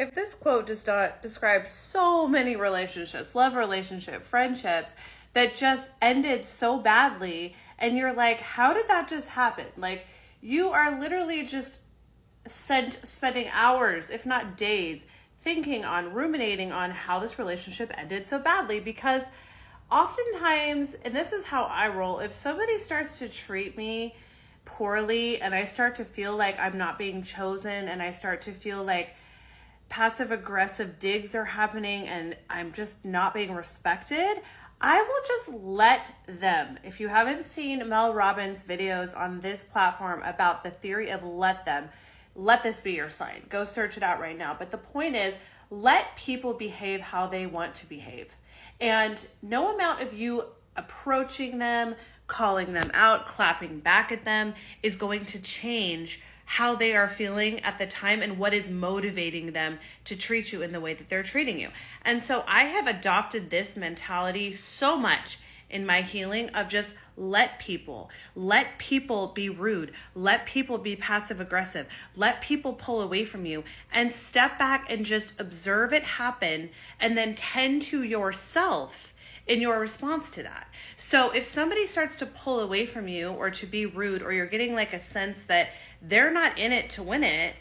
If this quote does not describe so many relationships, love relationship, friendships that just ended so badly, and you're like, how did that just happen? Like, you are literally just spending hours, if not days, thinking on, ruminating on how this relationship ended so badly. Because oftentimes, and this is how I roll, if somebody starts to treat me poorly and I start to feel like I'm not being chosen, and I start to feel like passive aggressive digs are happening and I'm just not being respected, I will just let them. If you haven't seen Mel Robbins' videos on this platform about the theory of let them, let this be your sign. Go search it out right now. But the point is, let people behave how they want to behave. And no amount of you approaching them, calling them out, clapping back at them is going to change how they are feeling at the time and what is motivating them to treat you in the way that they're treating you. And so I have adopted this mentality so much in my healing of just let people be rude, let people be passive aggressive, let people pull away from you, and step back and just observe it happen, and then tend to yourself in your response to that. So if somebody starts to pull away from you or to be rude, or you're getting like a sense that they're not in it to win it,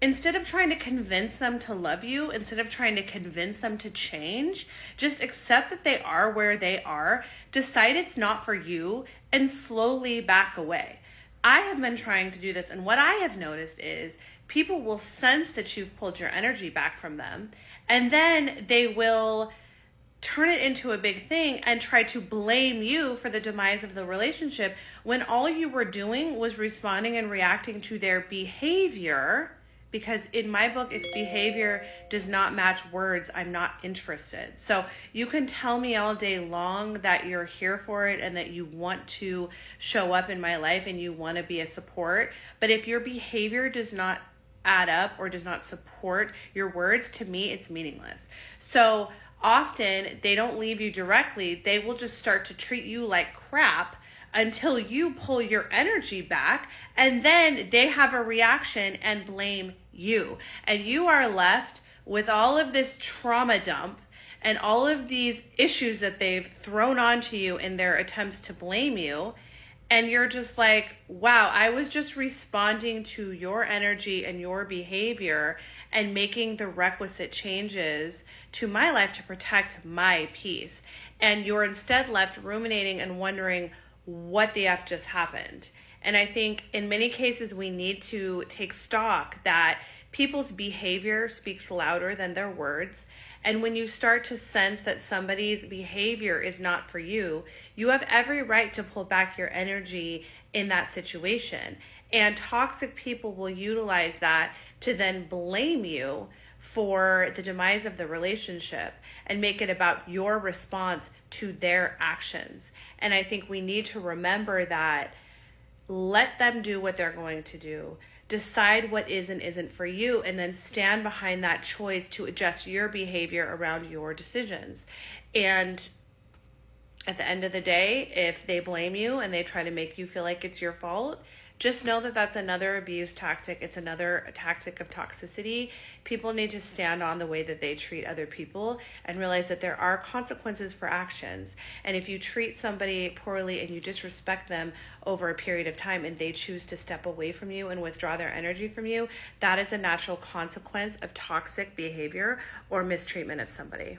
instead of trying to convince them to love you, instead of trying to convince them to change, just accept that they are where they are, decide it's not for you, and slowly back away. I have been trying to do this, and what I have noticed is people will sense that you've pulled your energy back from them, and then they will turn it into a big thing and try to blame you for the demise of the relationship, when all you were doing was responding and reacting to their behavior. Because in my book, if behavior does not match words, I'm not interested. So you can tell me all day long that you're here for it and that you want to show up in my life and you want to be a support. But if your behavior does not add up or does not support your words, to me, it's meaningless. So often they don't leave you directly. They will just start to treat you like crap until you pull your energy back, and then they have a reaction and blame you. And you are left with all of this trauma dump and all of these issues that they've thrown onto you in their attempts to blame you. And you're just like, wow, I was just responding to your energy and your behavior and making the requisite changes to my life to protect my peace. And you're instead left ruminating and wondering what the F just happened. And I think in many cases we need to take stock that people's behavior speaks louder than their words. And when you start to sense that somebody's behavior is not for you, you have every right to pull back your energy in that situation. And toxic people will utilize that to then blame you for the demise of the relationship and make it about your response to their actions. And I think we need to remember that let them do what they're going to do. Decide what is and isn't for you, and then stand behind that choice to adjust your behavior around your decisions. And at the end of the day, if they blame you and they try to make you feel like it's your fault, just know that that's another abuse tactic. It's another tactic of toxicity. People need to stand on the way that they treat other people and realize that there are consequences for actions. And if you treat somebody poorly and you disrespect them over a period of time and they choose to step away from you and withdraw their energy from you, that is a natural consequence of toxic behavior or mistreatment of somebody.